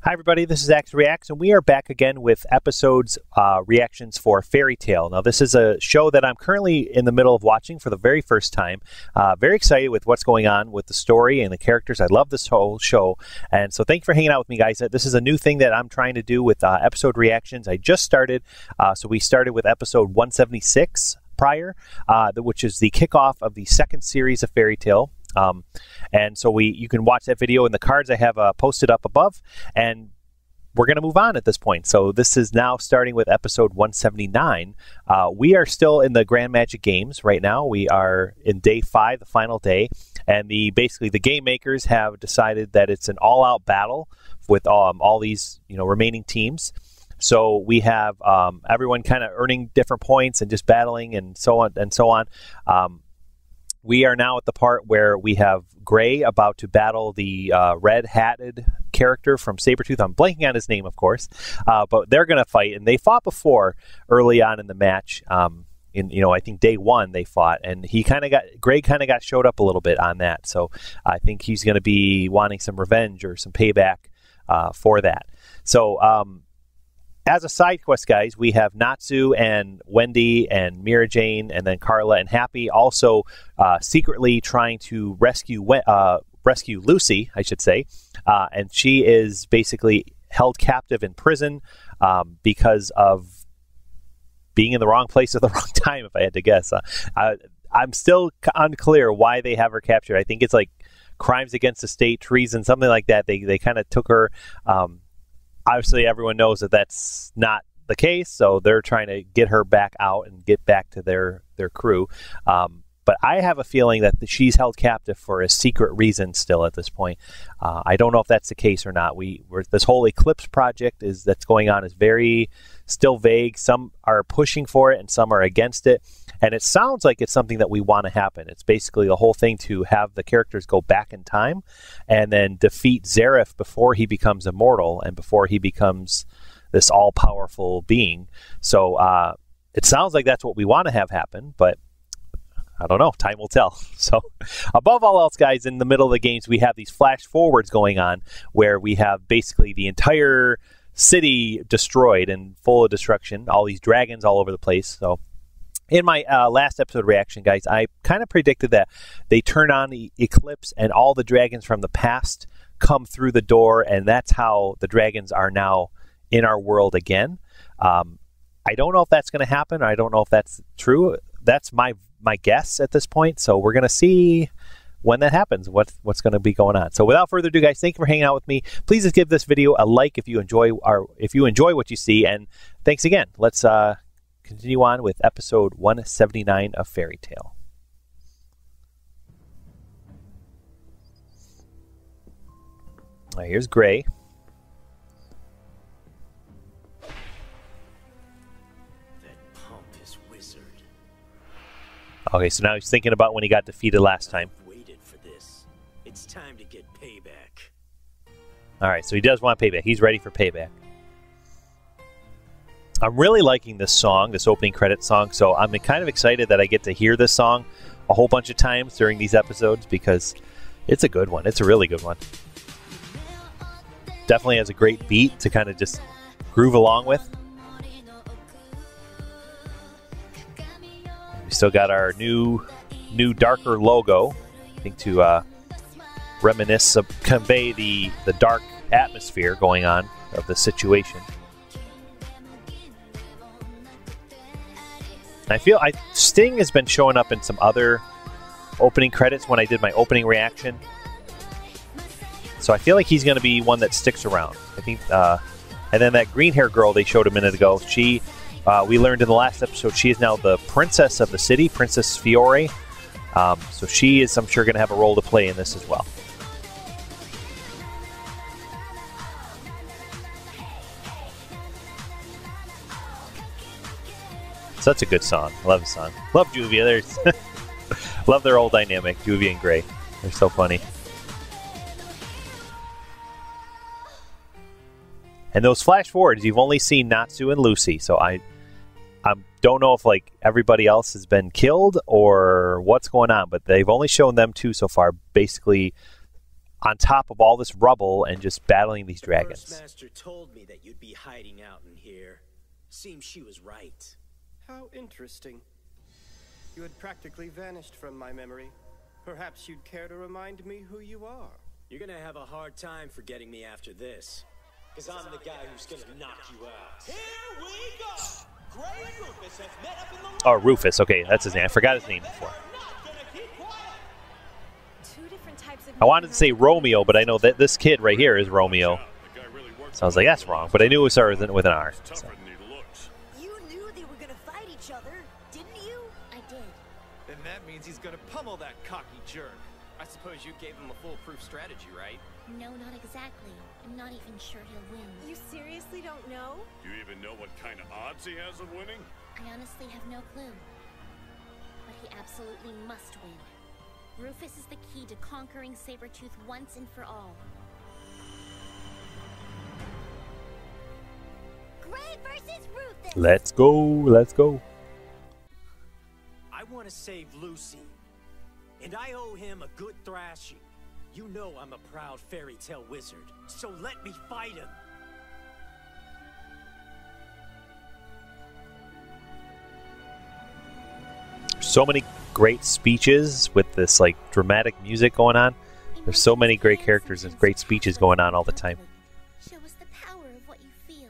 Hi everybody, this is Axe Reacts, and we are back again with episodes reactions for Fairy Tale. Now this is a show that I'm currently in the middle of watching for the very first time. Very excited with what's going on with the story and the characters. I love this whole show, and so thank you for hanging out with me, guys. This is a new thing that I'm trying to do with episode reactions. I just started, so we started with episode 176 prior, which is the kickoff of the second series of Fairy Tale. And so you can watch that video in the cards I have posted up above, and we're going to move on at this point. So this is now starting with episode 179. We are still in the Grand Magic Games right now. We are in day 5, the final day, and basically the game makers have decided that it's an all-out battle with all these remaining teams. So we have everyone kind of earning different points and just battling and so on and so on. We are now at the part where we have Gray about to battle the red-hatted character from Sabretooth. I'm blanking on his name, of course, but they're going to fight, and they fought before early on in the match. I think day 1 they fought, and Gray kind of got showed up a little bit on that. So I think he's going to be wanting some revenge or some payback for that. So as a side quest, guys, we have Natsu and Wendy and Mira Jane and then Carla and Happy also secretly trying to rescue Lucy, I should say. And she is basically held captive in prison because of being in the wrong place at the wrong time, if I had to guess. I'm still unclear why they have her captured. I think it's like crimes against the state, treason, something like that. They kind of took her... Obviously, everyone knows that that's not the case, so they're trying to get her back out and get back to their crew. But I have a feeling that she's held captive for a secret reason still at this point. I don't know if that's the case or not. This whole Eclipse project that's going on is very still vague. Some are pushing for it and some are against it. And it sounds like it's something that we want to happen. It's basically the whole thing to have the characters go back in time and then defeat Zareth before he becomes immortal and before he becomes this all-powerful being. So it sounds like that's what we want to have happen, but I don't know. Time will tell. So above all else, guys, in the middle of the games, we have these flash forwards going on where we have basically the entire city destroyed and full of destruction, all these dragons all over the place. So in my last episode reaction, guys, I kind of predicted that they turn on the Eclipse and all the dragons from the past come through the door, and that's how the dragons are now in our world again. I don't know if that's going to happen. I don't know if that's true. That's my guess at this point. So we're going to see when that happens, what's going to be going on. So without further ado, guys, thank you for hanging out with me. Please just give this video a like if you enjoy what you see, and thanks again. Let's continue on with episode 179 of Fairy Tale. All right, here's Gray. That pompous wizard. Okay, so now he's thinking about when he got defeated last time. I've waited for this. It's time to get payback. All right, so he does want payback. He's ready for payback. I'm really liking this song, this opening credit song, so I'm kind of excited that I get to hear this song a whole bunch of times during these episodes because it's a good one. It's a really good one. Definitely has a great beat to kind of just groove along with. We still got our new darker logo, I think to convey the dark atmosphere going on of the situation. I feel Sting has been showing up in some other opening credits when I did my opening reaction. So I feel like he's going to be one that sticks around. I think, and then that green hair girl they showed a minute ago, we learned in the last episode, she is now the princess of the city, Princess Fiore. So she is, I'm sure, going to have a role to play in this as well. Such a good song. I love the song. Love Juvia. Love their old dynamic, Juvia and Gray. They're so funny. And those flash forwards, you've only seen Natsu and Lucy, so I don't know if like everybody else has been killed or what's going on, but they've only shown them two so far, basically on top of all this rubble and just battling these dragons. The First Master told me that you'd be hiding out in here. Seems she was right. How interesting. You had practically vanished from my memory. Perhaps you'd care to remind me who you are. You're gonna have a hard time forgetting me after this. Because I'm the guy who's gonna knock you out. Here we go! Gray and Rufus have met up in the... Oh, Rufus. Okay, that's his name. I forgot his name before. I wanted to say Romeo, but I know that this kid right here is Romeo. So I was like, that's wrong. But I knew it started with an R. So. You knew they were going to fight each other, didn't you? I did. Then that means he's gonna pummel that cocky jerk. I suppose you gave him a foolproof strategy, right? No, not exactly. I'm not even sure he'll win. You seriously don't know? Do you even know what kind of odds he has of winning? I honestly have no clue. But he absolutely must win. Rufus is the key to conquering Sabretooth once and for all. Gray versus Rufus! Let's go. Let's go. I want to save Lucy. And I owe him a good thrashing. You know I'm a proud fairy tale wizard, so let me fight him. So many great speeches with this like dramatic music going on. There's so many great characters and great speeches going on all the time. Show us the power of what you feel.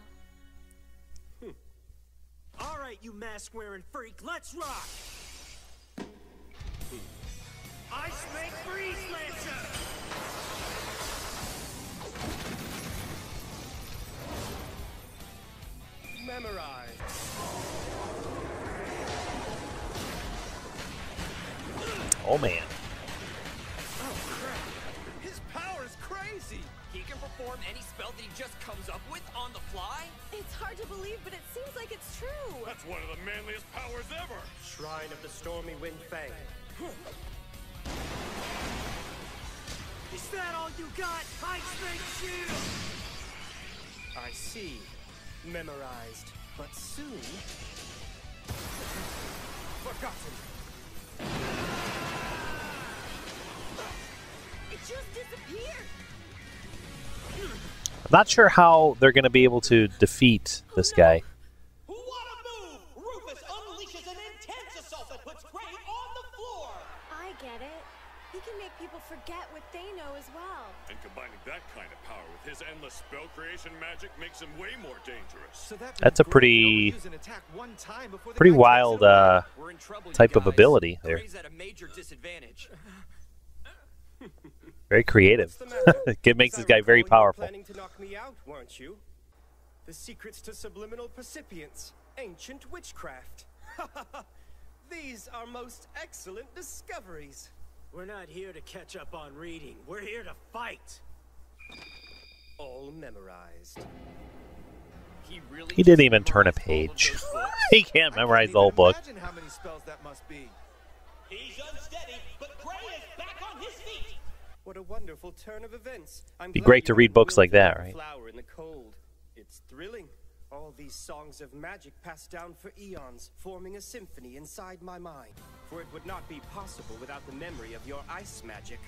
All right, you mask-wearing freak, let's rock! Ice make freeze lancer! Memorize. Oh man. Oh crap! His power is crazy! He can perform any spell that he just comes up with on the fly? It's hard to believe, but it seems like it's true. That's one of the manliest powers ever! Shrine of the Stormy Wind Fang. Is that all you got? Ice make shield! I see. Memorized. But soon... Forgotten. It just disappeared. I'm not sure how they're going to be able to defeat this guy. What a move! Rufus unleashes an intense assault that puts Gray on the floor! I get it. He can make people forget what they know as well. And combining that kind of power with his endless spell creation magic makes him way more dangerous. So That's a pretty wild type of ability there. Gray's at a major disadvantage. Very creative. It makes this guy very powerful. Planning to knock me out, weren't you? The secrets to subliminal percipience, ancient witchcraft. These are most excellent discoveries. We're not here to catch up on reading. We're here to fight. All memorized. He didn't even turn a page. He can't memorize the whole book. Imagine how many spells that must be. He's unsteady, but Gray is back on his feet. What a wonderful turn of events. I'm Be glad great to you read haven't books like wilted that, a right? Flower in the cold. It's thrilling. All these songs of magic passed down for eons, forming a symphony inside my mind. For it would not be possible without the memory of your ice magic.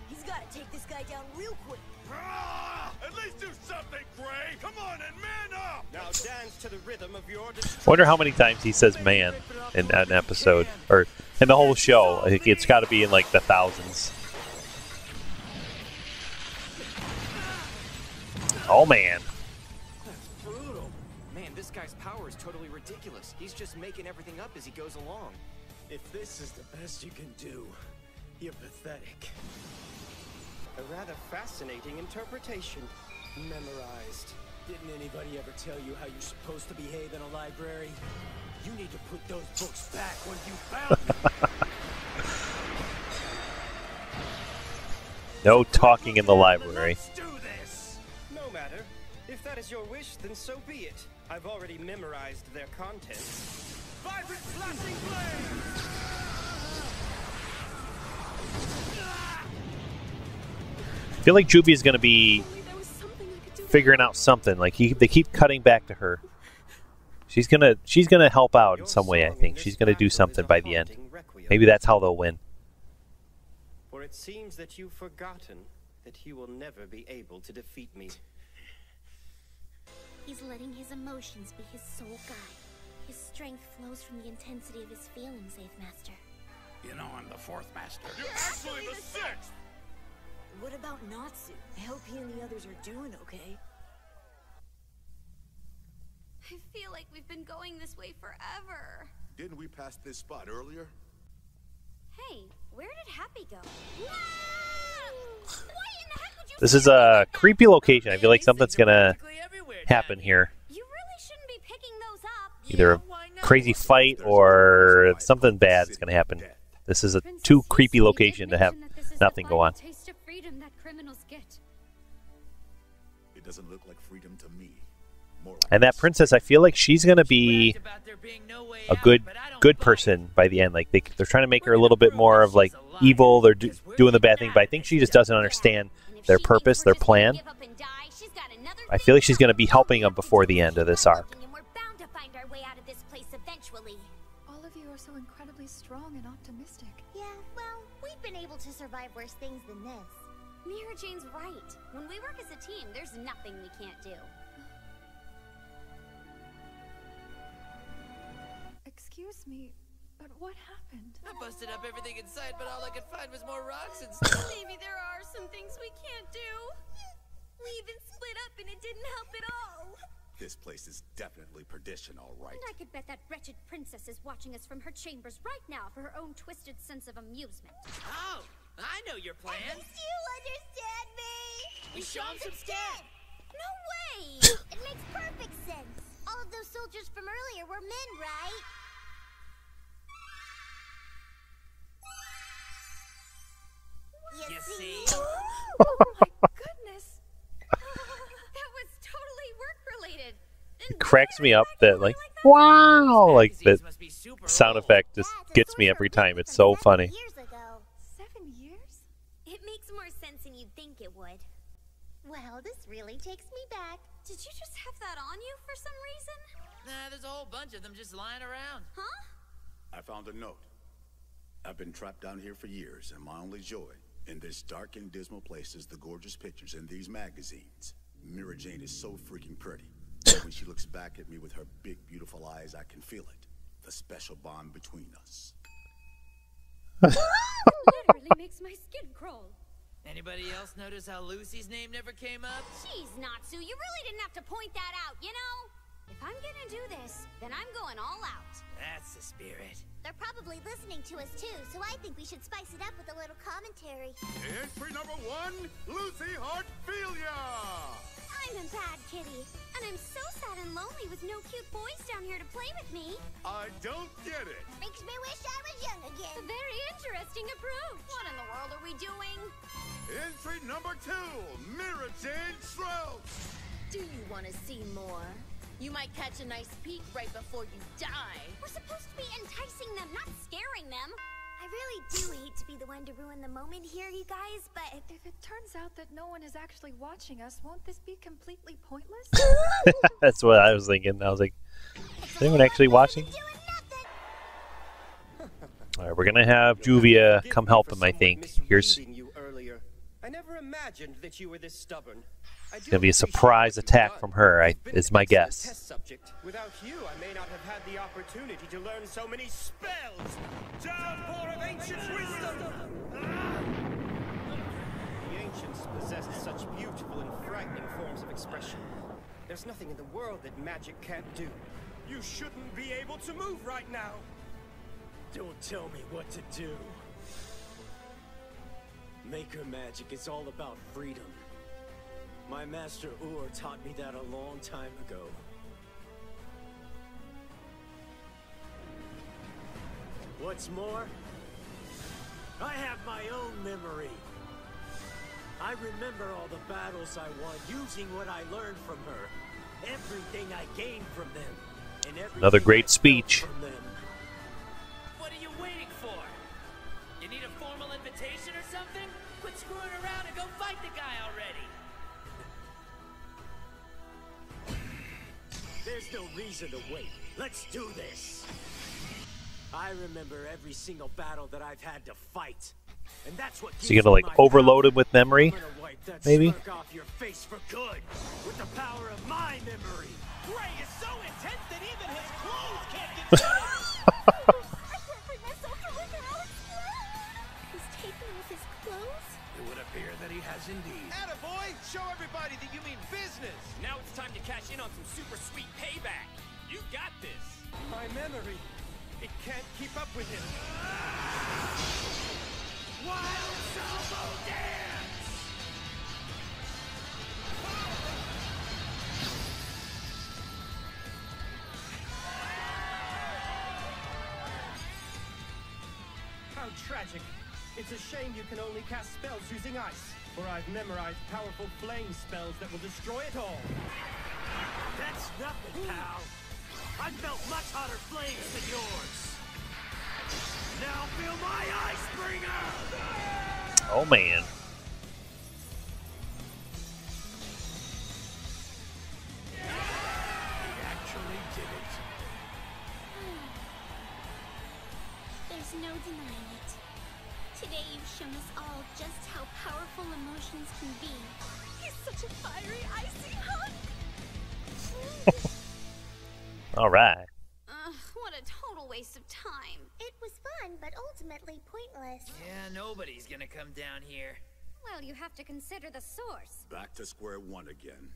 He's got to take this guy down real quick. At least do something, Gray! Come on and man up! Now dance to the rhythm of your destruction. Wonder how many times he says "man" in an episode or in the whole show. I think it's got to be in like the thousands. Oh man. That's brutal. Man, this guy's power is totally ridiculous. He's just making everything up as he goes along. If this is the best you can do, you're pathetic. A rather fascinating interpretation. Memorized. Didn't anybody ever tell you how you're supposed to behave in a library? You need to put those books back when you found them. No talking in the library. Let's do this. No matter. If that is your wish, then so be it. I've already memorized their contents. Vibrant flashing flame! I feel like Juvie is going to be figuring out something. Like they keep cutting back to her. She's gonna help out in some way. I think she's gonna do something by the end. Maybe that's how they'll win. For it seems that you've forgotten that he will never be able to defeat me. He's letting his emotions be his sole guide. His strength flows from the intensity of his feelings, Eighth Master. You know I'm the fourth master. You're actually the sixth! What about Natsu? I hope he and the others are doing okay. I feel like we've been going this way forever. Didn't we pass this spot earlier? Hey, where did Happy go? Why in the heck would you This is a creepy location. I feel like something's gonna happen here. You really shouldn't be picking those up. Either a crazy fight or something bad is gonna happen. This is a too creepy location to have nothing go on. Taste of freedom that criminals get. It doesn't look like freedom to me. More like And that princess, I feel like she's gonna be a good person by the end. Like they're trying to make her a little bit more of like evil. They're doing the bad thing, but I think she just doesn't understand their purpose, their plan. I feel like she's gonna be helping them before the end of this arc. And we're bound to find our way out of this place eventually. All of you are so incredibly strong and optimistic. Yeah, well, we've been able to survive worse things than this. Mira Jane's right. When we work as a team, there's nothing we can't do. Excuse me, but what happened? I busted up everything inside, but all I could find was more rocks and stuff. Maybe there are some things we can't do. We even split up and it didn't help at all. this place is definitely perdition, all right. And I could bet that wretched princess is watching us from her chambers right now for her own twisted sense of amusement. Oh, I know your plan. At least you understand me! We show him some skin. No way! It makes perfect sense. All of those soldiers from earlier were men, right? You see? Oh my goodness! That was totally work-related. It cracks me up that like, wow, like that Must be super sound old. effect just That's a gets me every sorcerer time. It's from so 7 funny. years ago. 7 years? It makes more sense than you'd think it would. Well, this really takes me back. Did you just have that on you for some reason? Nah, there's a whole bunch of them just lying around. Huh? I found a note. I've been trapped down here for years, and my only joy in this dark and dismal place is the gorgeous pictures in these magazines. Mira Jane is so freaking pretty. When she looks back at me with her big, beautiful eyes, I can feel it. The special bond between us. Literally makes my skin crawl. Anybody else notice how Lucy's name never came up? Jeez, Natsu, you really didn't have to point that out, you know? If I'm gonna do this, then I'm going all out. That's the spirit. They're probably listening to us too, so I think we should spice it up with a little commentary. Entry number 1, Lucy Heartfilia! I'm a bad kitty, And I'm so sad and lonely with no cute boys down here to play with me. I don't get it. makes me wish I was young A again. very interesting approach. What in the world are we doing? Entry number 2, Mira Jane Shroud. Do you want to see more? You might catch a nice peek right before you die. We're supposed to be enticing them, not scaring them. I really do hate to be the one to ruin the moment here, you guys, but If it turns out that no one is actually watching us, won't this be completely pointless? That's what I was thinking. I was like, is anyone actually watching? doing nothing. All right, we're gonna have Juvia Forgive come me help for him. I somewhat think here's misreading you earlier. I never imagined that you were this stubborn. I do gonna be a appreciate surprise what you've attack done. from her. You've been Is an my excellent guess. Test subject. Without you, I may not have had the opportunity to learn so many spells. Downpour of ancient wisdom. The ancients possessed such beautiful and frightening forms of expression. There's nothing in the world that magic can't do. You shouldn't be able to move right now. Don't tell me what to do. Maker magic is all about freedom. My master Ur taught me that a long time ago. What's more, I have my own memory. I remember all the battles I won using what I learned from her. Everything I gained from them. And everything Another great I felt speech. from them. What are you waiting for? You need a formal invitation or something? Quit screwing around and go fight the guy already. There's no reason to wait. Let's do this. I remember every single battle that I've had to fight. And that's what So you gotta like overload him with memory, maybe? Off your face for good with the power of my memory. Gray is so intense that even his clothes can't get I can't bring myself to look at Alex. He's taking off his clothes? It would appear that he has indeed. Attaboy! Show everybody that you mean business! Now it's time to cash in on some super sweet payback. You got this. My memory, it can't keep up with him. Wild salvo dance! How tragic. It's a shame you can only cast spells using ice, for I've memorized powerful flame spells that will destroy it all. That's nothing, pal. I've felt much hotter flames than yours. Now feel my ice bringer! Oh man. He actually did it. There's no denying it. Today you've shown us all just how powerful emotions can be. He's such a fiery, icy hunk! All right. What a total waste of time. It was fun, but ultimately pointless. Yeah, nobody's gonna come down here. Well, you have to consider the source. Back to square one again.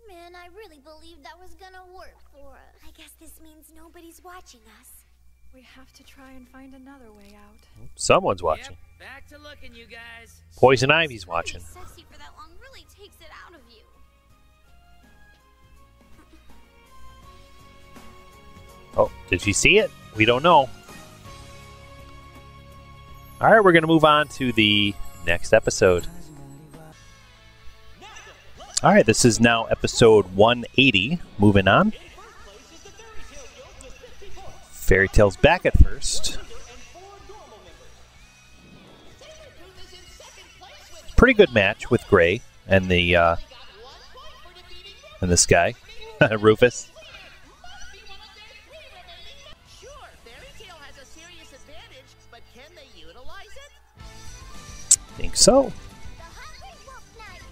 Man, I really believed that was gonna work for us. I guess this means nobody's watching us. We have to try and find another way out. Someone's watching. Yep, back to looking, you guys. Poison Ivy's watching. Being sexy for that long really takes it out of you. Oh, did she see it? We don't know. All right, we're going to move on to the next episode. All right, this is now episode 180. Moving on. Fairy Tail's back at first. Pretty good match with Gray and the and this guy, Rufus. Sure, Fairy Tail has a serious advantage, but can they utilize it? Think so. The Hungry Wolf Knight.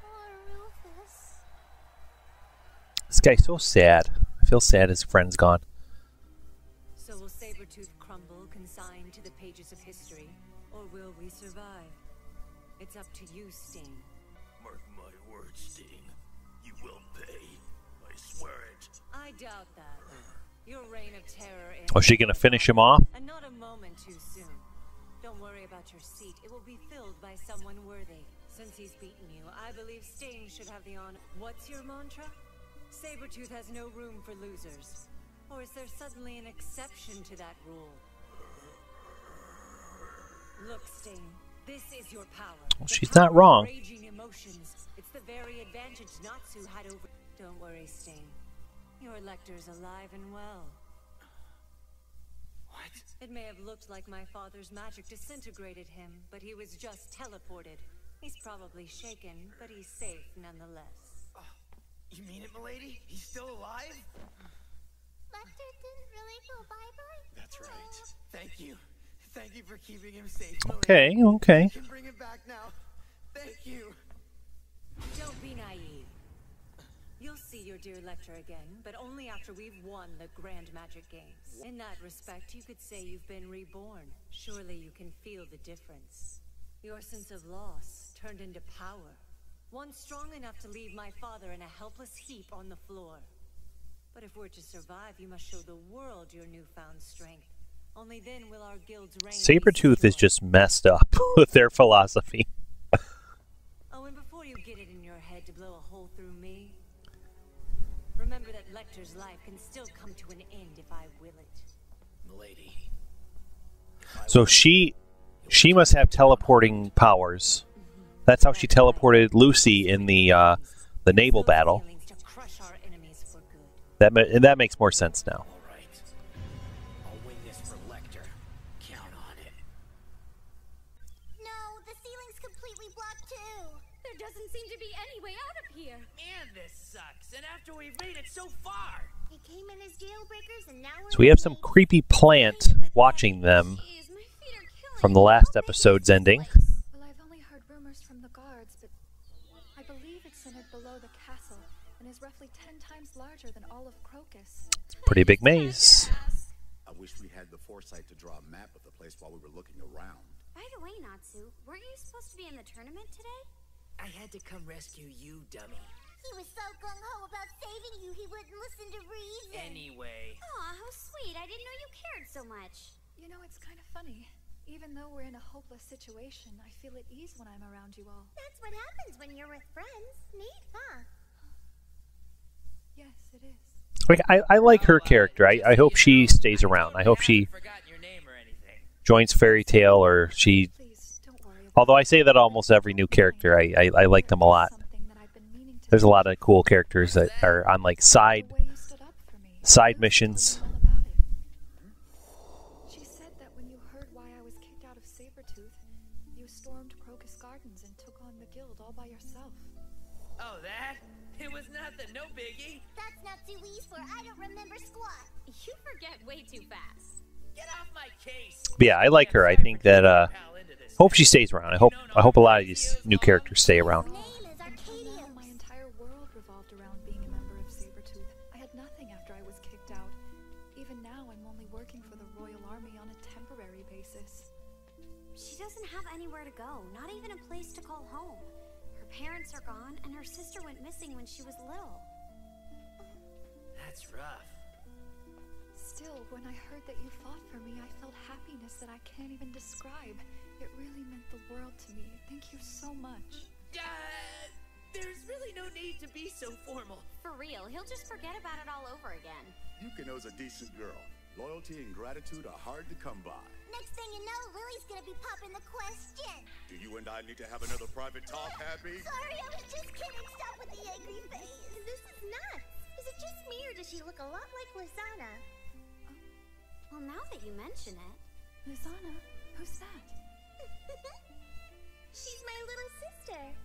Poor Rufus. This guy's so sad. I feel sad his friend's gone. So will Sabretooth crumble, consigned to the pages of history, or will we survive? It's up to you, Sting. Mark my words, Sting. You will pay. I swear it. I doubt that. Your reign of terror ends. Oh, is she gonna finish him off? And not a moment too soon. Don't worry about your seat. It will be filled by someone worthy. Since he's beaten you, I believe Sting should have the honor. What's your mantra? Sabretooth has no room for losers. Or is there suddenly an exception to that rule? Look, Sting, this is your power. Well, The she's power not of wrong. Raging emotions. It's the very advantage Natsu had over. Don't worry, Sting. Your Lecter's alive and well. What? It may have looked like my father's magic disintegrated him, but he was just teleported. He's probably shaken, but he's safe nonetheless. You mean it, milady? He's still alive? Lecter didn't really go bye-bye. That's right. Thank you. Thank you for keeping him safe, milady. Okay, okay. You can bring him back now. Thank you. Don't be naive. You'll see your dear Lecter again, but only after we've won the Grand Magic Games. In that respect, you could say you've been reborn. Surely you can feel the difference. Your sense of loss turned into power. One strong enough to leave my father in a helpless heap on the floor. But if we're to survive, you must show the world your newfound strength. Only then will our guild's reign be Sabretooth is secure. just messed up with their philosophy. Oh, and before you get it in your head to blow a hole through me, remember that Lecter's life can still come to an end if I will it. Milady. So she must have teleporting powers. That's how she teleported Lucy in the naval battle. Feelings to crush our enemies for good. That makes more sense now. All right. I'll win this for Lecter. Count on it. No, the ceiling's completely blocked too. There doesn't seem to be any way out of here. Man, this sucks. And after we've made it so far. They came in as jailbreakers and now we're So we have some creepy plant watching them from the last episode's ending. Well, I've only heard rumors from the guards, but I believe it's centered below the castle and is roughly 10 times larger than all of Crocus. It's a pretty big maze. I wish we had the foresight to draw a map of the place while we were looking around. By the way, Natsu, weren't you supposed to be in the tournament today? I had to come rescue you, dummy. He was so gung-ho about saving you, he wouldn't listen to reason. Anyway. Aw, how sweet. I didn't know you cared so much. You know, it's kind of funny. Even though we're in a hopeless situation, I feel at ease when I'm around you all. That's what happens when you're with friends. Neat, huh? Yes, it is. Like, I like her character. I hope she stays around. I hope she joins Fairy Tail, or she... Although I say that almost every new character, I like them a lot. There's a lot of cool characters that are on like side missions. She said that when you heard why I was kicked out of Sabretooth, you stormed Crocus Gardens and took on the guild all by yourself. Oh, that? It was nothing, no biggie. That's not too easy for I don't remember squat. You forget way too fast. Get off my case. But yeah, I like her. I think that hope she stays around. I hope a lot of these new characters stay around. My entire world revolved around being a member of Sabretooth. I had nothing after I was kicked out. Even now, I'm only working for the Royal Army on a temporary basis. She doesn't have anywhere to go, not even a place to call home. Her parents are gone, and her sister went missing when she was little. That's rough. Still, when I heard that you fought for me, I felt happiness that I can't even describe. It really meant the world to me. Thank you so much. There's really no need to be so formal. For real, he'll just forget about it all over again. Yukino's a decent girl. Loyalty and gratitude are hard to come by. Next thing you know, Lily's gonna be popping the question. Do you and I need to have another private talk, Happy? Sorry, I was just kidding. Stop with the angry face. This is nuts. Is it just me, or does she look a lot like Lizana? Well, now that you mention it... Lizana? Who's that? She's my little sister.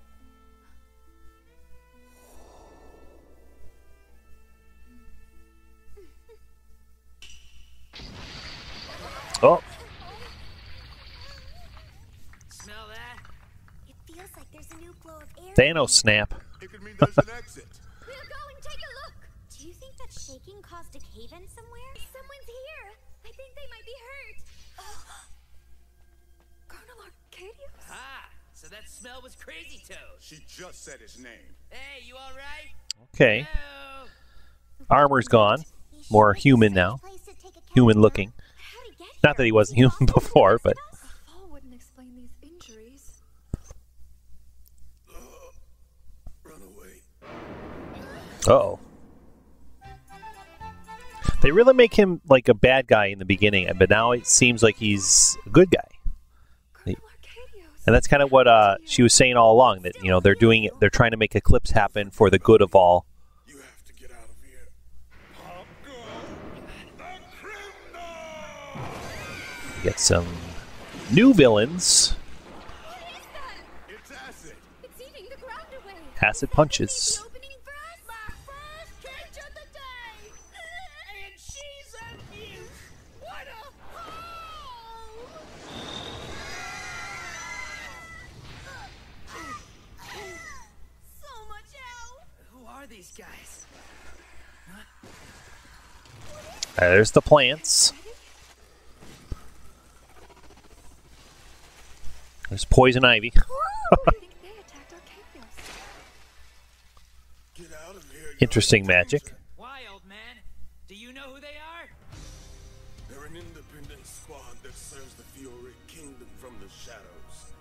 Oh. Smell that? It feels like there's a new flow of air. Thanos snap. It could mean there's an exit. We'll go and take a look. Do you think that shaking caused a cave-in somewhere? Someone's here. I think they might be hurt. Colonel Arcadius? Ah, so that smell was Crazy Toad. She just said his name. Hey, you all right? Okay. Hello? Armor's gone. More human now. Human looking. Not that he wasn't human before, but... A fall wouldn't explain these injuries. Run away. Uh-oh. They really make him like a bad guy in the beginning, but now it seems like he's a good guy. And that's kind of what she was saying all along, that, you know, they're trying to make eclipse happen for the good of all. You have to get out of here. Get some new villains. It's acid. It's eating the ground away. Acid punches. Opening for us. My first catch of the day. And she's a mute. What a hole! So much hell. Who are these guys? There's the plants. There's poison ivy. I think they attacked Arcadius. Get out of here. Interesting magic. Why, old man? Do you know who they are? They're an independent squad that serves the Fiore Kingdom from the shadows.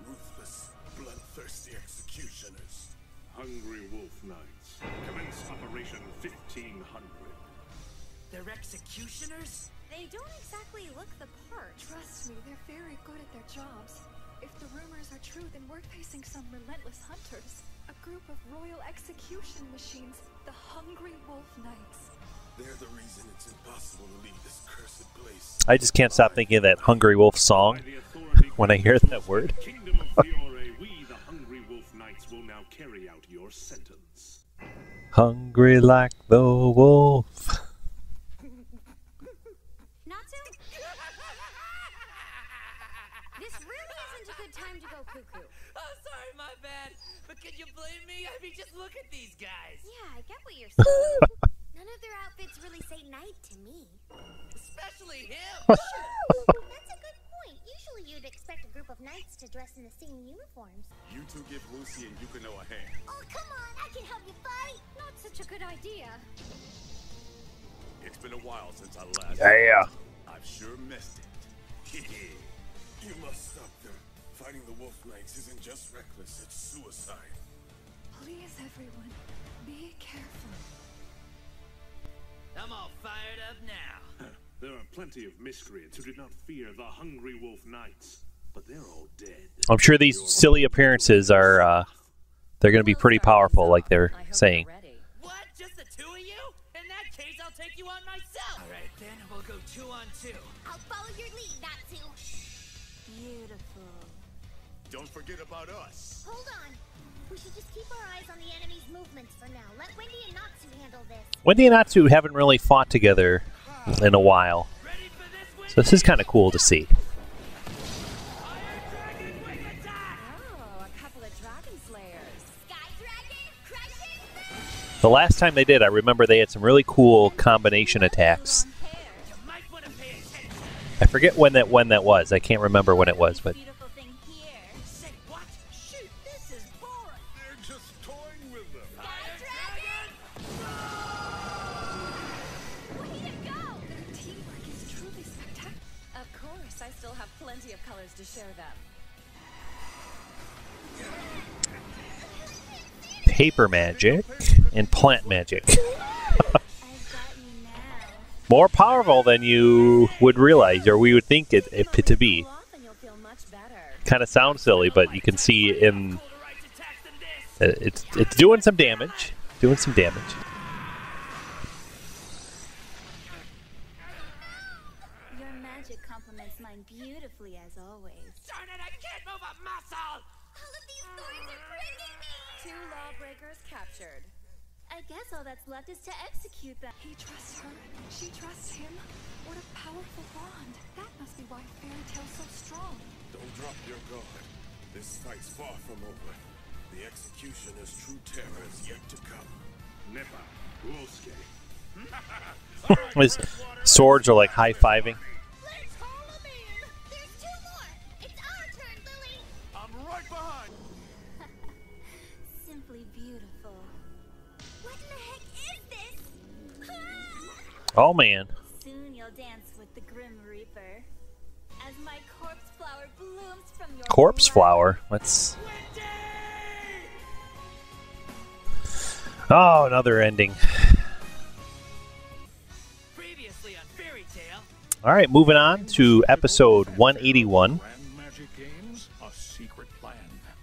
Ruthless, bloodthirsty executioners. Hungry Wolf Knights. Commence Operation 1500. They're executioners? They don't exactly look the part. Trust me, they're very good at their jobs. If the rumors are true, then we're facing some relentless hunters. A group of royal execution machines, the Hungry Wolf Knights. They're the reason it's impossible to leave this cursed place. I just can't stop thinking of that Hungry Wolf song when I hear that word. Kingdom of Fiore, we, the Hungry Wolf Knights, will now carry out your sentence. Hungry like the wolf. sorry, my bad. But can you blame me? I mean, just look at these guys. Yeah, I get what you're saying. None of their outfits really say knight to me. Especially him. That's a good point. Usually you'd expect a group of knights to dress in the same uniforms. You two give Lucy and Yukino a hand. Oh, come on, I can help you fight. Not such a good idea. It's been a while since I last. Yeah. I've sure missed it. You must stop them. Fighting the Wolf Knights isn't just reckless, it's suicide. Please, everyone, be careful. I'm all fired up now. There are plenty of miscreants who did not fear the hungry Wolf Knights, but they're all dead. I'm sure these silly appearances are, they're going to be pretty powerful, like they're saying. What? Just the two of you? In that case, I'll take you on myself. All right, then we'll go 2 on 2. I'll follow your lead, Natsu. Beautiful. Don't forget about us. Hold on. We should just keep our eyes on the enemy's movements for now. Let Wendy and Natsu handle this. Wendy and Natsu haven't really fought together in a while, so this is kind of cool to see. Oh, a couple of dragon slayers. Sky Dragon, crushing. The last time they did, I remember they had some really cool combination attacks. I forget when that was. I can't remember when it was, but Say what? Shoot, this is boring. They're just toying with them. Way to go! Their teamwork is truly spectacular. Of course, I still have plenty of colors to share them. paper magic and plant magic. More powerful than you would realize, or we would think it to be. Kind of sounds silly, but you can see in it's doing some damage. Doing some damage. Your magic complements mine beautifully as always. Darn it, I can't move a muscle! All of these thorns are pricking me! 2 lawbreakers captured. I guess all that's left is to execute them. He trusts her. She trusts him. What a powerful bond. That must be why Fairy Tail's so strong. Don't drop your guard. This fight's far from over. The executioner's true terror is yet to come. Nepa, Wolski. His swords are like high-fiving. Let's haul them in! There's 2 more! It's our turn, Lily! I'm right behind! Simply beautiful. What in the heck is this? Oh man. Soon you'll dance with the Grim Reaper. As my corpse flower blooms from your Corpse blood. flower. Let's. Oh, another ending. Previously on Fairy Tail. All right, moving on to episode 181. Grand Magic Games, a secret plan.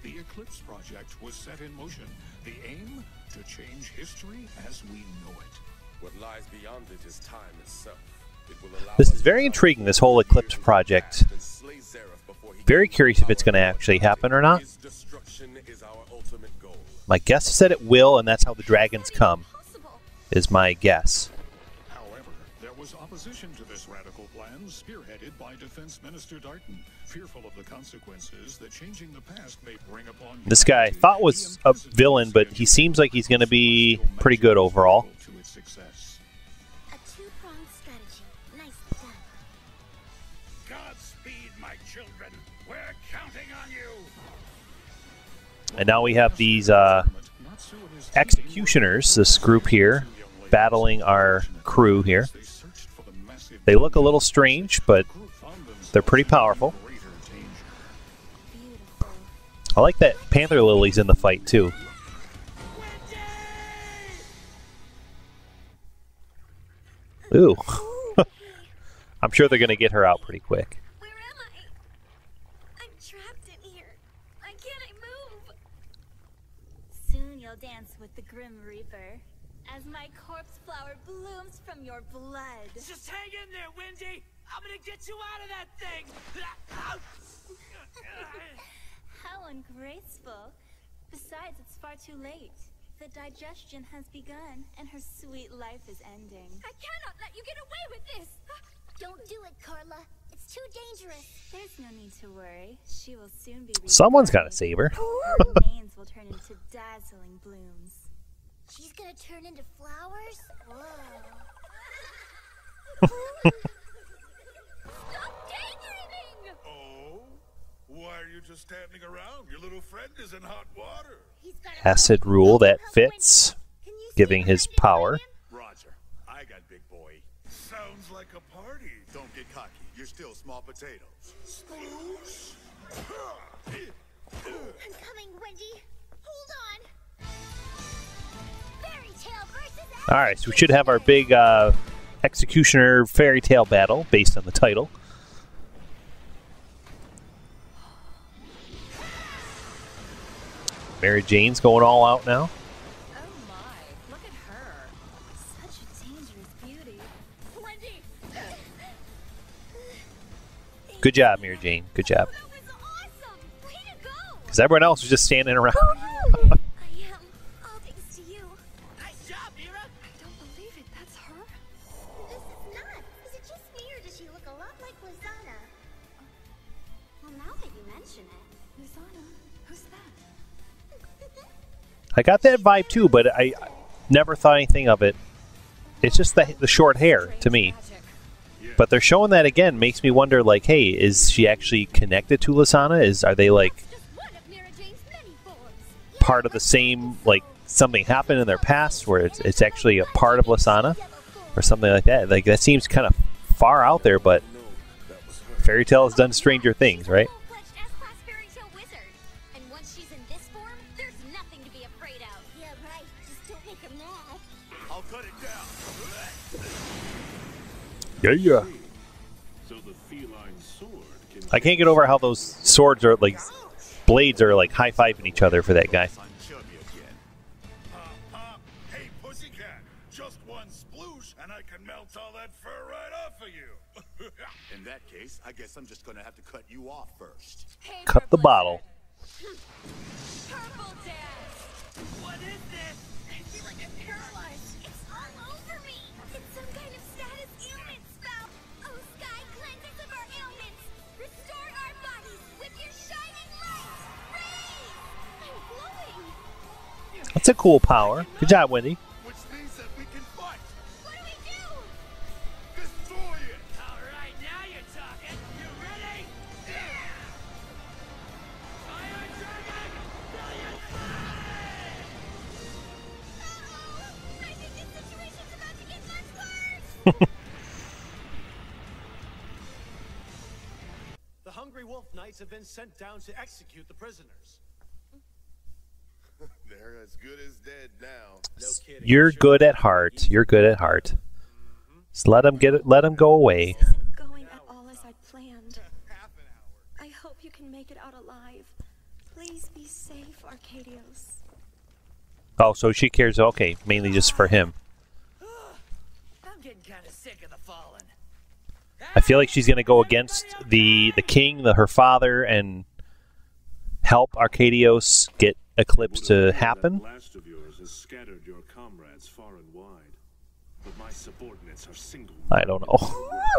The Eclipse Project was set in motion. The aim? To change history as we know it. What lies beyond it is time itself. It will allow This us is very intriguing, this whole Eclipse project. and slay Seraph before he Very curious if it's going to actually happen or not. His destruction is our ultimate goal. My guess is that it will, and that's how the dragons come, is my guess. However, there was opposition to this radical plan, spearheaded by Defense Minister Darton, fearful of the consequences that changing the past may bring upon This guy I thought was a villain, but he seems like he's going to be pretty good overall. to its success. A 2-pronged strategy. Nicely done. Godspeed, my children. We're counting on you. And now we have these executioners, this group here, battling our crew here. They look a little strange, but they're pretty powerful. I like that Panther Lily's in the fight, too. Ooh. I'm sure they're going to get her out pretty quick. Where am I? I'm trapped in here. Why can't I move? Soon you'll dance with the Grim Reaper. As my corpse flower blooms from your blood. Just hang in there, Wendy! I'm gonna get you out of that thing! How ungraceful. Besides, it's far too late. The digestion has begun, and her sweet life is ending. I cannot let you get away with this! Don't do it, Carla. It's It's too dangerous. There's no need to worry. She will soon be. Someone's got to save her. Her remains will turn into dazzling blooms. She's gonna turn into flowers? Whoa. Stop daydreaming! Oh? Why are you just standing around? Your little friend is in hot water. Acid rule that fits, giving his power. Roger. I got big boy. Sounds like a party. Don't get cocky. You're still small potatoes. Sploosh! I'm coming, Wendy. Hold on. Fairy Tail versus All right, so we should have our big Executioner Fairy Tale battle based on the title. Mary Jane's going all out now. Oh my, look at her. Such a dangerous beauty. Wendy! Good job, Mary Jane. Good job. That was awesome! Way to go! Because everyone else was just standing around. I am. All thanks to you. Nice job, Mira. I don't believe it. That's her? This is not. Is it just me or does she look a lot like Lizana? Well, now that you mention it. Lizana? Who's that? I got that vibe too, but I never thought anything of it. It's just the short hair to me. But they're showing that again, makes me wonder, like, hey, is she actually connected to Lizana? Are they like part of the same, like something happened in their past where it's actually a part of Lizana or something like that? Like that seems kind of far out there, but Fairy Tail has done stranger things, right? I'll cut it down. Yeah. So the feline sword can I can't get over how those swords are like blades are like high-fiving each other for that guy. Hey, pussycat. Just one sploosh, and I can melt all that fur right off of you. In that case, I guess I'm just gonna have to cut you off first. Hey, Cut the bottle. Purple Dance! What is this? I feel like I'm paralyzed. It's all over me. It's some kind of status ailment spell. Oh, Sky, cleanse us of our ailments. Restore our bodies with your shining light. Rays! I'm glowing. That's a cool power. Good job, Wendy. Which means that we can fight. What do we do? Destroy it. All right, now you're talking. You ready? Fire Dragon! Brilliant Flame! Uh-oh. I think this situation's about to get much worse. The Hungry Wolf Knights have been sent down to execute the prisoners. They're as good as dead now. No kidding. You're good at heart. You're good at heart. Just let them get it. Let them go away. This isn't going at all as I'd planned. Half an hour. I hope you can make it out alive. Please be safe, Arcadios. Oh, so she cares. Okay, mainly just for him. I'm getting kind of sick of the fallen. I feel like she's gonna go against the king, her father, and help Arcadios get Eclipse to happen. That blast of yours has scattered your comrades far and wide, but my subordinates are single. I don't know.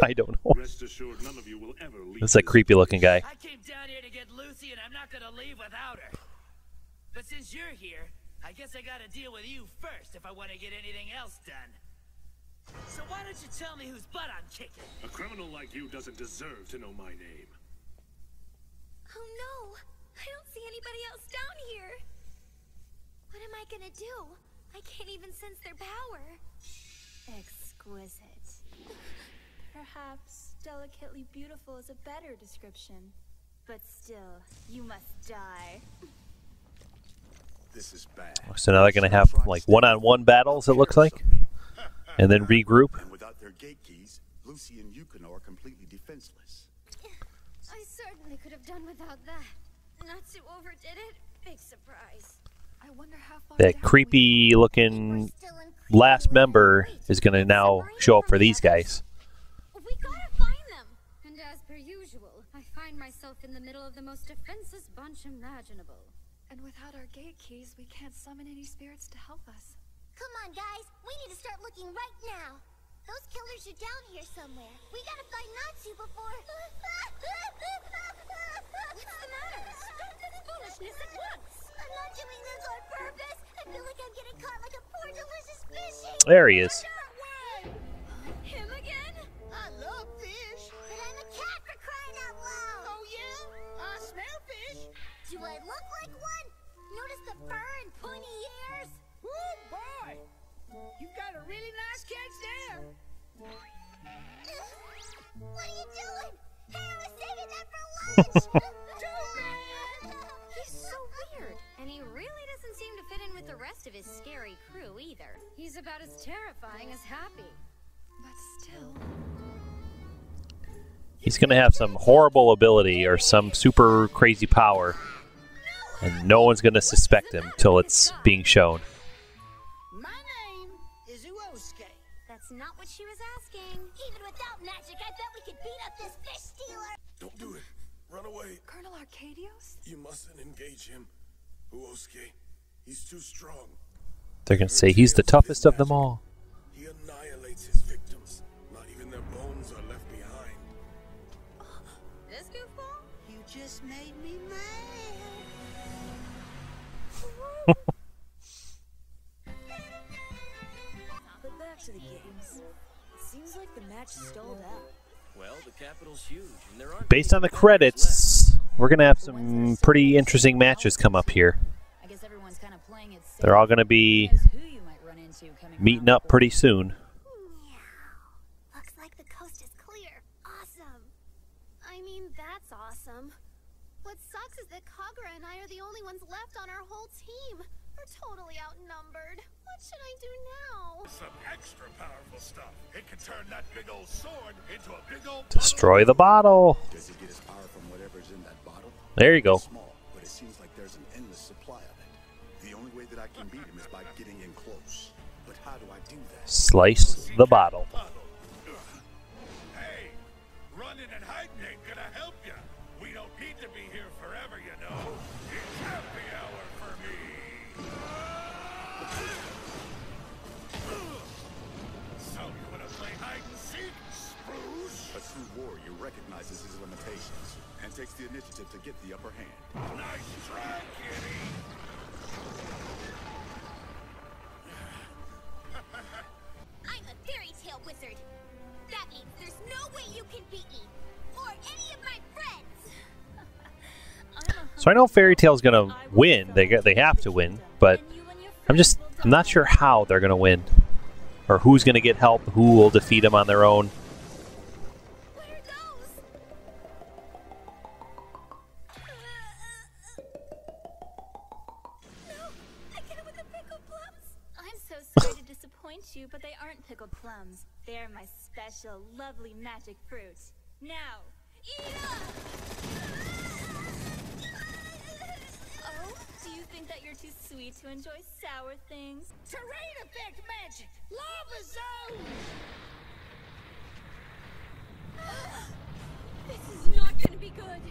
I don't know. Rest assured, none of you will ever leave. This is a creepy-looking guy. I came down here to get Lucy, and I'm not gonna leave without her. But since you're here, I guess I gotta deal with you first if I want to get anything else done. So why don't you tell me whose butt I'm kicking? A criminal like you doesn't deserve to know my name. Oh no. I don't see anybody else down here. What am I gonna do? I can't even sense their power. Exquisite. Perhaps delicately beautiful is a better description. But still, you must die. This is bad. So now they're gonna have like one-on-one battles. It looks like, and then regroup. And without their gate keys, Lucy and Yukino are completely defenseless. I certainly could have done without that. Natsu overdid it. Big surprise. I wonder how far That down creepy-looking last member is gonna now show up for these guys. We gotta find them. And as per usual, I find myself in the middle of the most defenseless bunch imaginable. And without our gate keys, we can't summon any spirits to help us. Come on, guys. We need to start looking right now. Those killers are down here somewhere. We gotta find Natsu before... What's the matter? Stop this foolishness at once! I'm not doing this on purpose! I feel like I'm getting caught like a poor delicious fishy! There he is. Him again? I love fish! But I'm a cat for crying out loud! Oh yeah? I smell fish! Do I look like one? Notice the fur and pointy ears? Woo, boy! You've got a really nice catch there. What are you doing? Hey, I was saving that for lunch! Too bad! He's so weird, and he really doesn't seem to fit in with the rest of his scary crew either. He's about as terrifying as happy. But still... He's going to have some horrible ability or some super crazy power. And no one's going to suspect him till it's being shown. My name is Uosuke. That's not what she was asking. Even without magic, I bet we could beat up this fish stealer! Don't do it. Run away. Colonel Arcadios? You mustn't engage him. Uosuke. He's too strong. They're going to say he's the toughest of them all. He annihilates his victims. Not even their bones are left behind. This goofball? You just made me mad. But back to the games. It seems like the match stalled out. Well, the capital's huge, and there aren't... Based on the credits, we're going to have some pretty interesting matches come up here. I guess everyone's kind of playing it safe. They're all going to be meeting up pretty soon. Looks like the coast is clear. Awesome. I mean, that's awesome. What sucks is that Kagura and I are the only ones left on our whole team. We're totally outnumbered. What should I do now? Some extra powerful stuff. It can turn that big old sword into a big old... Destroy the bottle. Does he get his power from whatever's in that bottle? There you go. It's small, but it seems like there's an endless supply of it. The only way that I can beat him is by getting in close. But how do I do that? Slice the bottle. Hey, running and hiding ain't gonna help you. We don't need to be here forever, you know. It's happy hour for me. So you wanna play hide and seek, Spruce? A true warrior recognizes his limitations and takes the initiative to get the upper hand. Nice try, kitty. I'm a fairy tale wizard. That means there's no way you can beat me. Or any of my friends. So I know Fairy Tail's going to win. They have to win, but I'm not sure how they're going to win. Or who's going to get help, who will defeat them on their own. What are those? No, I get it with the pickled plums. I'm so sorry to disappoint you, but they aren't pickled plums. They're my special, lovely magic fruit. Now, eat up! Oh, do you think that you're too sweet to enjoy sour things? Terrain effect magic! Lava zone! This is not gonna be good.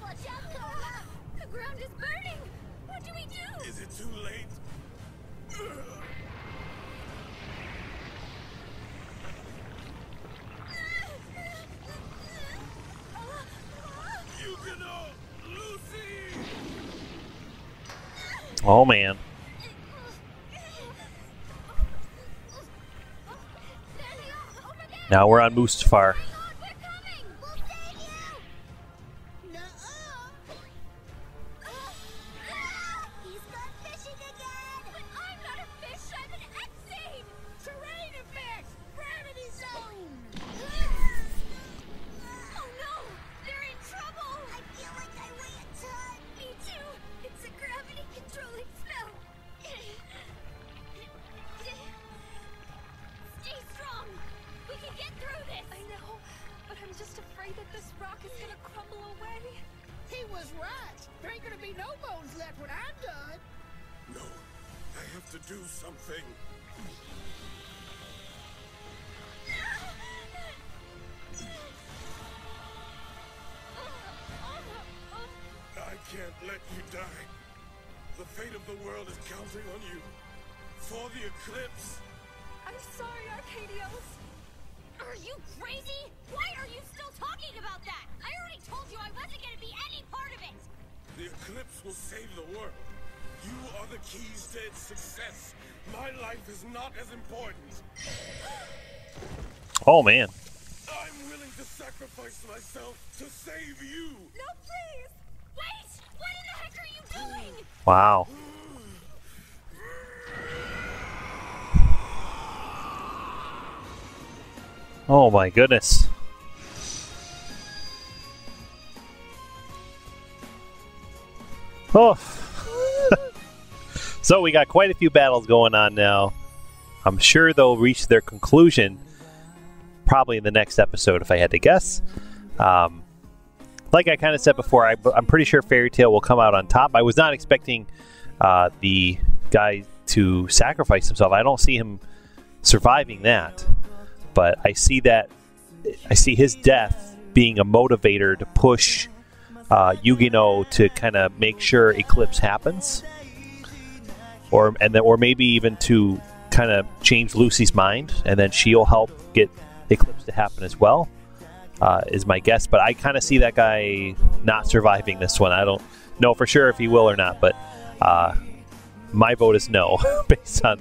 Watch out, Carla! The ground is burning! What do we do? Is it too late? You can all, Lucy! Oh, man. Now we're on Mustafar. He's gone fishing again! But I'm not a fish, I'm an X-Seed! Terrain effect! Gravity zone! Oh no! They're in trouble! I feel like I weigh a ton! Me too! It's a gravity-controlling spell! Stay strong! We can get through this! I know, but I'm just afraid that this rock is gonna crumble away. He was right. There ain't gonna be no bones left when I'm done. No, I have to do something. I can't let you die. The fate of the world is counting on you. For the eclipse. I'm sorry, Arcadios. Are you crazy? Why are you still talking about that? I already told you I wasn't gonna be any part of it. The eclipse will save the world. You are the keys to its success. My life is not as important. Oh, man. I'm willing to sacrifice myself to save you. No, please. Wait! What in the heck are you doing? Wow. Oh, my goodness. Oh. So we got quite a few battles going on now. I'm sure they'll reach their conclusion probably in the next episode, if I had to guess. Like I kind of said before, I'm pretty sure Fairy Tail will come out on top. I was not expecting the guy to sacrifice himself. I don't see him surviving that, but I see his death being a motivator to push Yugino to kind of make sure Eclipse happens, or maybe even to kind of change Lucy's mind, and then she'll help get Eclipse to happen as well. Is my guess, but I kind of see that guy not surviving this one. I don't know for sure if he will or not, but my vote is no, based on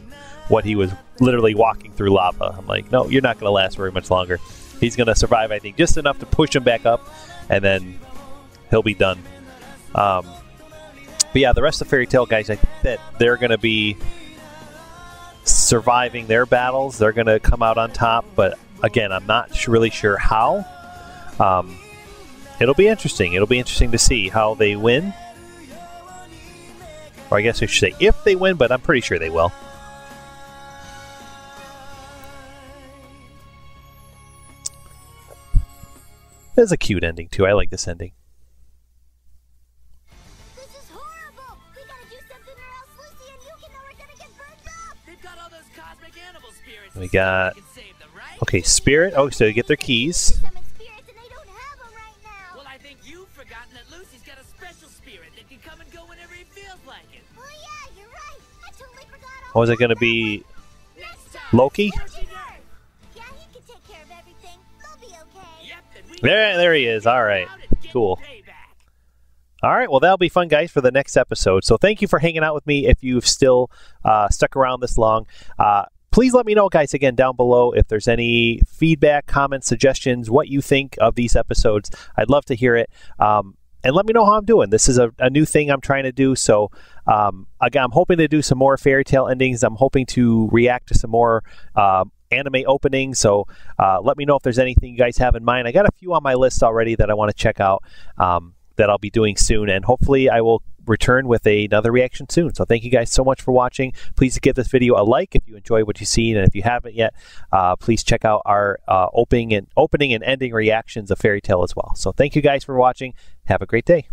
what he was literally walking through lava. I'm like, no, you're not going to last very much longer. He's going to survive, I think, just enough to push him back up, and then he'll be done. But yeah, the rest of Fairy Tail guys, I think that they're going to be surviving their battles. They're going to come out on top, but again, I'm not really sure how. It'll be interesting. It'll be interesting to see how they win. Or I guess I should say if they win, but I'm pretty sure they will. It's a cute ending, too. I like this ending. This is horrible! We gotta do something or else Lucy and Yukino are gonna get burned up! They've got all those cosmic animal spirits. We got... Okay, Spirit. Oh, so you get their keys. Well, I think you've forgotten that Lucy's got a special spirit that can come and go whenever he feels like it. Oh yeah, you're right. I totally forgot all Oh, is it going to be Loki? Yeah, he can take care of everything. They'll be okay. There he is. All right. Cool. All right, well, that'll be fun, guys, for the next episode. So thank you for hanging out with me if you've still stuck around this long. Please let me know, guys, again, down below if there's any feedback, comments, suggestions, what you think of these episodes. I'd love to hear it. And let me know how I'm doing. This is a new thing I'm trying to do. So, again, I'm hoping to do some more Fairy Tail endings. I'm hoping to react to some more anime openings. So let me know if there's anything you guys have in mind. I got a few on my list already that I want to check out that I'll be doing soon. And hopefully I will return with another reaction soon. So thank you guys so much for watching. Please give this video a like if you enjoy what you've seen, and if you haven't yet, please check out our opening and ending reactions of Fairy Tail as well. So thank you guys for watching. Have a great day.